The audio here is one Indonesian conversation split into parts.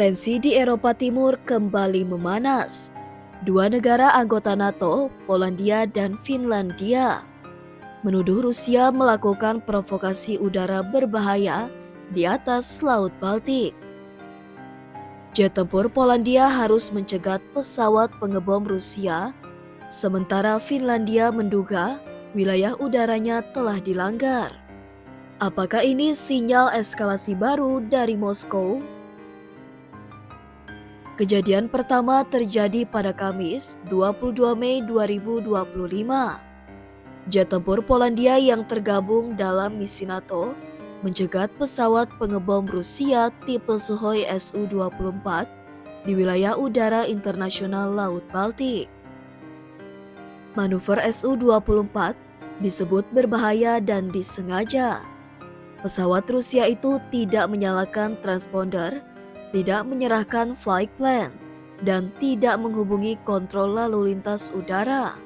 Tensi di Eropa Timur kembali memanas. Dua negara anggota NATO, Polandia dan Finlandia, menuduh Rusia melakukan provokasi udara berbahaya di atas Laut Baltik. Jet tempur Polandia harus mencegat pesawat pengebom Rusia, sementara Finlandia menduga wilayah udaranya telah dilanggar. Apakah ini sinyal eskalasi baru dari Moskow? Kejadian pertama terjadi pada Kamis, 22 Mei 2025. Jet tempur Polandia yang tergabung dalam misi NATO mencegat pesawat pengebom Rusia tipe Sukhoi Su-24 di wilayah udara internasional Laut Baltik. Manuver Su-24 disebut berbahaya dan disengaja. Pesawat Rusia itu tidak menyalakan transponder, tidak menyerahkan flight plan, dan tidak menghubungi kontrol lalu lintas udara.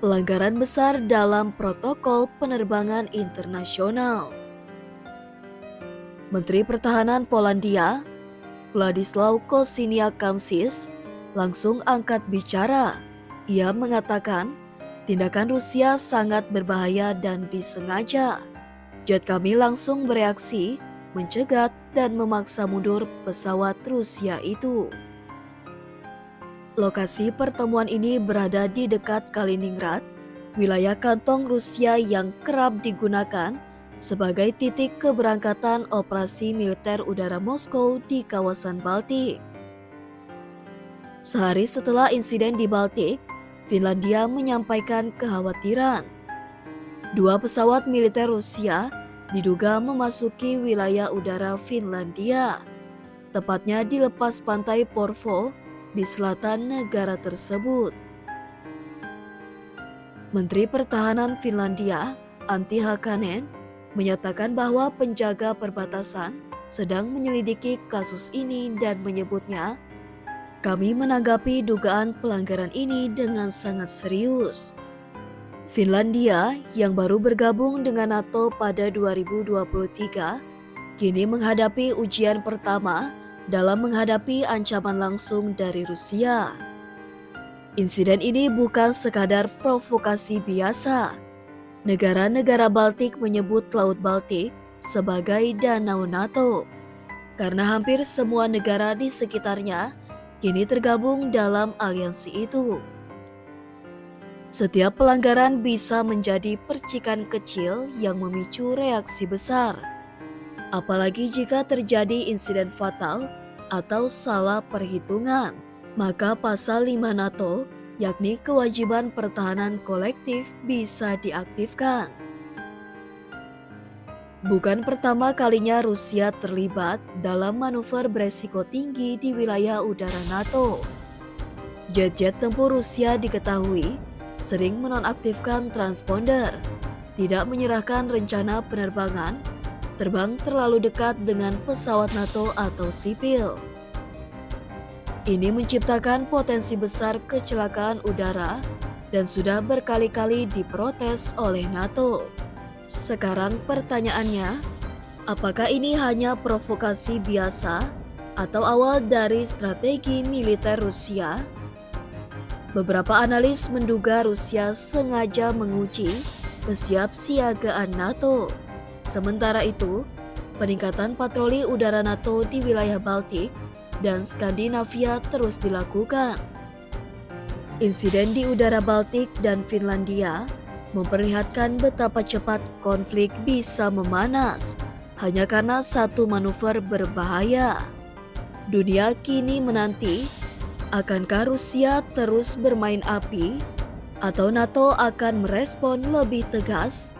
Pelanggaran besar dalam protokol penerbangan internasional. Menteri Pertahanan Polandia, Władysław Kosiniak-Kamysz, langsung angkat bicara. Ia mengatakan, tindakan Rusia sangat berbahaya dan disengaja. Jet kami langsung bereaksi, mencegat dan memaksa mundur pesawat Rusia itu. Lokasi pertemuan ini berada di dekat Kaliningrad, wilayah kantong Rusia yang kerap digunakan sebagai titik keberangkatan operasi militer udara Moskow di kawasan Baltik. Sehari setelah insiden di Baltik, Finlandia menyampaikan kekhawatiran. Dua pesawat militer Rusia diduga memasuki wilayah udara Finlandia, tepatnya di lepas pantai Porvoo di selatan negara tersebut. Menteri Pertahanan Finlandia, Antti Hakanen, menyatakan bahwa penjaga perbatasan sedang menyelidiki kasus ini dan menyebutnya, "Kami menanggapi dugaan pelanggaran ini dengan sangat serius." Finlandia yang baru bergabung dengan NATO pada 2023 kini menghadapi ujian pertama dalam menghadapi ancaman langsung dari Rusia. Insiden ini bukan sekadar provokasi biasa. Negara-negara Baltik menyebut Laut Baltik sebagai danau NATO karena hampir semua negara di sekitarnya kini tergabung dalam aliansi itu. Setiap pelanggaran bisa menjadi percikan kecil yang memicu reaksi besar. Apalagi jika terjadi insiden fatal atau salah perhitungan, maka pasal 5 NATO, yakni kewajiban pertahanan kolektif, bisa diaktifkan. Bukan pertama kalinya Rusia terlibat dalam manuver beresiko tinggi di wilayah udara NATO. Jet-jet tempur Rusia diketahui sering menonaktifkan transponder, tidak menyerahkan rencana penerbangan, terbang terlalu dekat dengan pesawat NATO atau sipil. Ini menciptakan potensi besar kecelakaan udara dan sudah berkali-kali diprotes oleh NATO. Sekarang pertanyaannya, apakah ini hanya provokasi biasa atau awal dari strategi militer Rusia? Beberapa analis menduga Rusia sengaja menguji kesiapsiagaan NATO. Sementara itu, peningkatan patroli udara NATO di wilayah Baltik dan Skandinavia terus dilakukan. Insiden di udara Baltik dan Finlandia memperlihatkan betapa cepat konflik bisa memanas hanya karena satu manuver berbahaya. Dunia kini menanti, akankah Rusia terus bermain api atau NATO akan merespon lebih tegas?